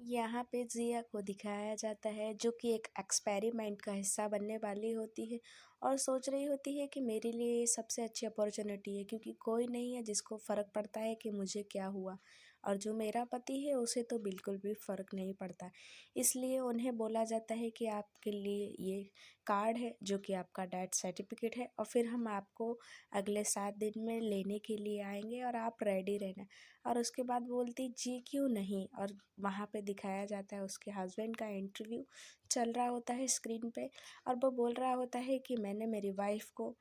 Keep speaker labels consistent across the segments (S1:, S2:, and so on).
S1: यहाँ पे जिया को दिखाया जाता है जो कि एक एक्सपेरिमेंट का हिस्सा बनने वाली होती है और सोच रही होती है कि मेरे लिए ये सबसे अच्छी अपॉर्चुनिटी है, क्योंकि कोई नहीं है जिसको फ़र्क पड़ता है कि मुझे क्या हुआ। और जो मेरा पति है उसे तो बिल्कुल भी फ़र्क नहीं पड़ता। इसलिए उन्हें बोला जाता है कि आपके लिए ये कार्ड है जो कि आपका डेथ सर्टिफिकेट है, और फिर हम आपको अगले 7 दिन में लेने के लिए आएंगे और आप रेडी रहना। और उसके बाद बोलती जी क्यों नहीं। और वहाँ पे दिखाया जाता है उसके हस्बैंड का इंटरव्यू चल रहा होता है स्क्रीन पे, और वो बोल रहा होता है कि मैंने मेरी वाइफ को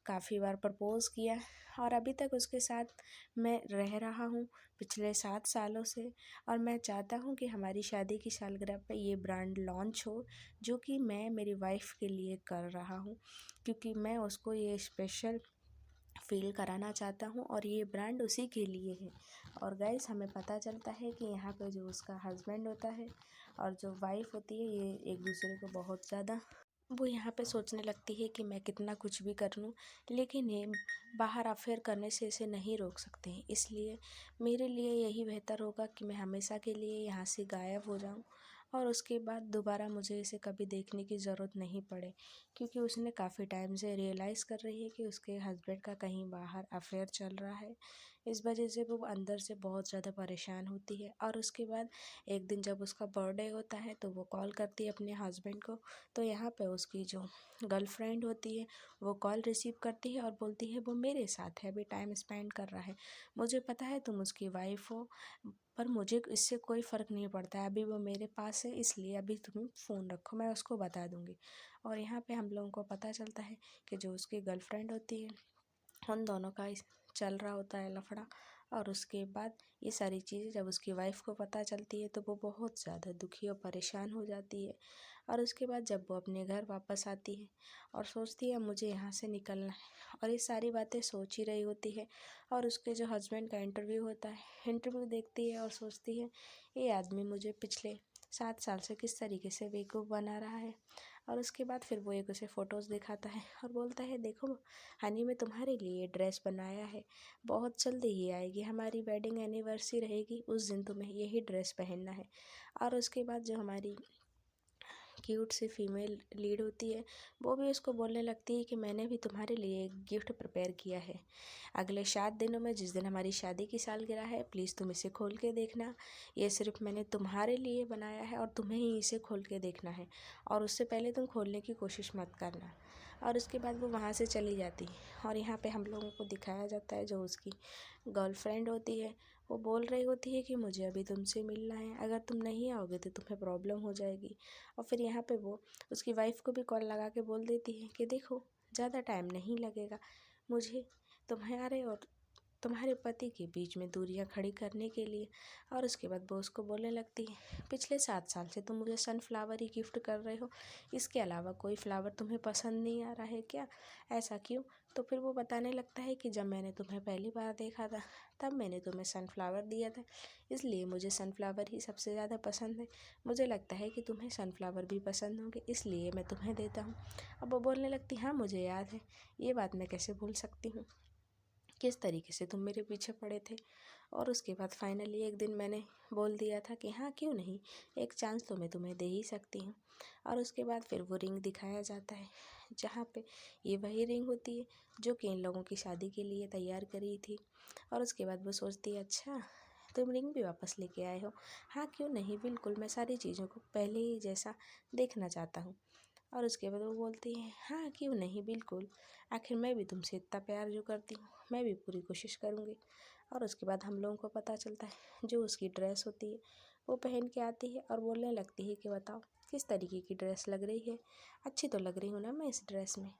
S1: काफ़ी बार प्रपोज़ किया और अभी तक उसके साथ मैं रह रहा हूँ पिछले 7 सालों से, और मैं चाहता हूँ कि हमारी शादी की सालगिरह पे ये ब्रांड लॉन्च हो जो कि मैं मेरी वाइफ के लिए कर रहा हूँ, क्योंकि मैं उसको ये स्पेशल फ़ील कराना चाहता हूँ और ये ब्रांड उसी के लिए है। और गाइस हमें पता चलता है कि यहाँ पे जो उसका हस्बैंड होता है और जो वाइफ होती है ये एक दूसरे को बहुत ज़्यादा, वो यहाँ पे सोचने लगती है कि मैं कितना कुछ भी कर लूँ लेकिन ये बाहर अफेयर करने से इसे नहीं रोक सकते हैं। इसलिए मेरे लिए यही बेहतर होगा कि मैं हमेशा के लिए यहाँ से गायब हो जाऊँ और उसके बाद दोबारा मुझे इसे कभी देखने की ज़रूरत नहीं पड़े, क्योंकि उसने काफ़ी टाइम से रियलाइज़ कर रही है कि उसके हस्बैंड का कहीं बाहर अफेयर चल रहा है। इस वजह से वो अंदर से बहुत ज़्यादा परेशान होती है। और उसके बाद एक दिन जब उसका बर्थडे होता है तो वो कॉल करती है अपने हस्बैंड को, तो यहाँ पे उसकी जो गर्लफ्रेंड होती है वो कॉल रिसीव करती है और बोलती है वो मेरे साथ है, अभी टाइम स्पेंड कर रहा है। मुझे पता है तुम उसकी वाइफ हो, पर मुझे इससे कोई फ़र्क नहीं पड़ता है, अभी वो मेरे पास है इसलिए अभी तुम फ़ोन रखो, मैं उसको बता दूँगी। और यहाँ पे हम लोगों को पता चलता है कि जो उसकी गर्लफ्रेंड होती है उन दोनों का चल रहा होता है लफड़ा। और उसके बाद ये सारी चीज़ें जब उसकी वाइफ को पता चलती है तो वो बहुत ज़्यादा दुखी और परेशान हो जाती है। और उसके बाद जब वो अपने घर वापस आती है और सोचती है मुझे यहाँ से निकलना है, और ये सारी बातें सोच ही रही होती है, और उसके जो हस्बैंड का इंटरव्यू होता है, इंटरव्यू देखती है और सोचती है ये आदमी मुझे पिछले 7 साल से किस तरीके से बेवकूफ़ बना रहा है। और उसके बाद फिर वो एक उसे फ़ोटोज़ दिखाता है और बोलता है देखो हनी, मैं तुम्हारे लिए ड्रेस बनाया है, बहुत जल्दी ही आएगी, हमारी वेडिंग एनिवर्सरी रहेगी, उस दिन तुम्हें यही ड्रेस पहनना है। और उसके बाद जो हमारी क्यूट सी फीमेल लीड होती है वो भी उसको बोलने लगती है कि मैंने भी तुम्हारे लिए एक गिफ्ट प्रिपेयर किया है, अगले 7 दिनों में जिस दिन हमारी शादी की सालगिरह है प्लीज़ तुम इसे खोल के देखना, ये सिर्फ मैंने तुम्हारे लिए बनाया है और तुम्हें ही इसे खोल के देखना है, और उससे पहले तुम खोलने की कोशिश मत करना। और उसके बाद वो वहाँ से चली जाती है। और यहाँ पे हम लोगों को दिखाया जाता है जो उसकी गर्लफ्रेंड होती है वो बोल रही होती है कि मुझे अभी तुमसे मिलना है, अगर तुम नहीं आओगे तो तुम्हें प्रॉब्लम हो जाएगी। और फिर यहाँ पे वो उसकी वाइफ को भी कॉल लगा के बोल देती है कि देखो ज़्यादा टाइम नहीं लगेगा, मुझे तुम्हारे और तुम्हारे पति के बीच में दूरियां खड़ी करने के लिए। और उसके बाद वो उसको बोलने लगती है पिछले 7 साल से तुम मुझे सनफ्लावर ही गिफ्ट कर रहे हो, इसके अलावा कोई फ्लावर तुम्हें पसंद नहीं आ रहा है क्या, ऐसा क्यों। तो फिर वो बताने लगता है कि जब मैंने तुम्हें पहली बार देखा था तब मैंने तुम्हें सनफ्लावर दिया था, इसलिए मुझे सनफ्लावर ही सबसे ज़्यादा पसंद है, मुझे लगता है कि तुम्हें सनफ्लावर भी पसंद होंगे इसलिए मैं तुम्हें देता हूँ। अब वो बोलने लगती हाँ मुझे याद है, ये बात मैं कैसे भूल सकती हूँ, किस तरीके से तुम मेरे पीछे पड़े थे। और उसके बाद फाइनली एक दिन मैंने बोल दिया था कि हाँ क्यों नहीं, एक चांस तो मैं तुम्हें दे ही सकती हूँ। और उसके बाद फिर वो रिंग दिखाया जाता है जहाँ पे ये वही रिंग होती है जो कि इन लोगों की शादी के लिए तैयार करी थी। और उसके बाद वो सोचती है अच्छा तुम रिंग भी वापस लेके आए हो, हाँ क्यों नहीं, बिल्कुल मैं सारी चीज़ों को पहले ही जैसा देखना चाहता हूँ। और उसके बाद वो बोलती है हाँ क्यों नहीं, बिल्कुल, आखिर मैं भी तुमसे इतना प्यार जो करती हूँ मैं भी पूरी कोशिश करूँगी। और उसके बाद हम लोगों को पता चलता है जो उसकी ड्रेस होती है वो पहन के आती है और बोलने लगती है कि बताओ किस तरीके की ड्रेस लग रही है, अच्छी तो लग रही हूँ ना मैं इस ड्रेस में।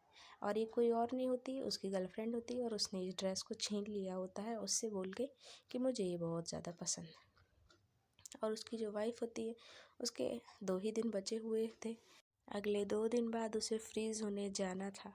S1: और ये कोई और नहीं होती, उसकी गर्लफ्रेंड होती है, और उसने इस ड्रेस को छीन लिया होता है उससे बोल के कि मुझे ये बहुत ज़्यादा पसंद है। और उसकी जो वाइफ होती है उसके 2 ही दिन बचे हुए थे, अगले 2 दिन बाद उसे फ्रीज़ होने जाना था।